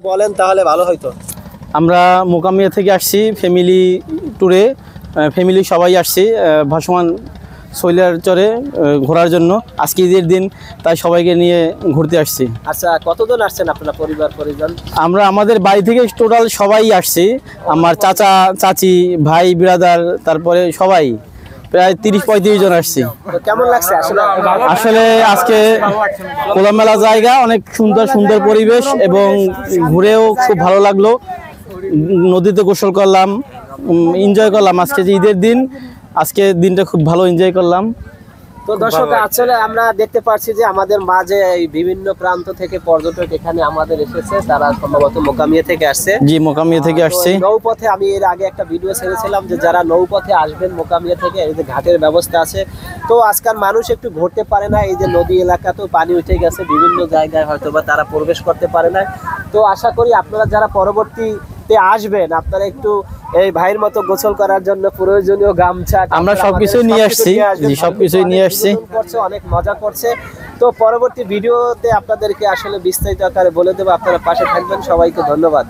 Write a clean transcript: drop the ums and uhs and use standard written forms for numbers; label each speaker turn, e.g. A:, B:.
A: বলেন তাহলে ভালো হইতো।
B: আমরা মোকামিয়া থেকে আসছি ফ্যামিলি ট্যুরে, ফ্যামিলি সবাই আসছি ভাসমান শৈলার চরে ঘোরার জন্য। আজকে ঈদের দিন, তাই সবাইকে নিয়ে ঘুরতে আসছি।
A: আচ্ছা, কতজন আসছেন আপনারা পরিবার পরিজন?
B: আমরা আমাদের বাড়ি থেকে টোটাল সবাই আসছি, আমার চাচা চাচি ভাই বিরাদার, তারপরে সবাই প্রায় 30-35 জন আসছি।
A: তো কেমন লাগছে
B: আসলে আজকে খোলামেলা জায়গা, অনেক সুন্দর সুন্দর পরিবেশ এবং ঘুরেও খুব ভালো লাগলো। নদীতে গোসল করলাম, এনজয় করলাম। আজকে যে ঈদের দিন, আজকে দিনটা খুব ভালো এনজয় করলাম।
A: তো দর্শক, আসলে আমরা দেখতে পাচ্ছি যে আমাদের মাঝে এই বিভিন্ন প্রান্ত থেকে পর্যটক এখানে আমাদের এসেছে। তারা সম্ভবত মোকামিয়া থেকে আসছে।
B: জি, মোকামিয়া থেকে আসছে।
A: নৌপথে আমি এর আগে একটা ভিডিও ছেড়েছিলাম যে যারা নৌপথে আসবেন মোকামিয়া থেকে, এই যে ঘাটের ব্যবস্থা আছে। তো আজকাল মানুষ একটু ঘুরতে পারে না, এই যে নদী এলাকা তো পানি উঠে গেছে, বিভিন্ন জায়গায় হয়তো বা তারা প্রবেশ করতে পারে না। তো আশা করি আপনারা যারা পরবর্তীতে আসবেন, আপনারা একটু এই ভাইয়ের মতো গোসল করার জন্য প্রয়োজনীয় গামছা
B: আমরা সবকিছুই নিয়ে আসছি। জি, সবকিছুই নিয়ে আসছি।
A: অনেক মজা করছে। তো পরবর্তী ভিডিওতে আপনাদেরকে আসলে বিস্তারিত আকারে বলে দেবো, আপনারা পাশে থাকবেন। সবাইকে ধন্যবাদ।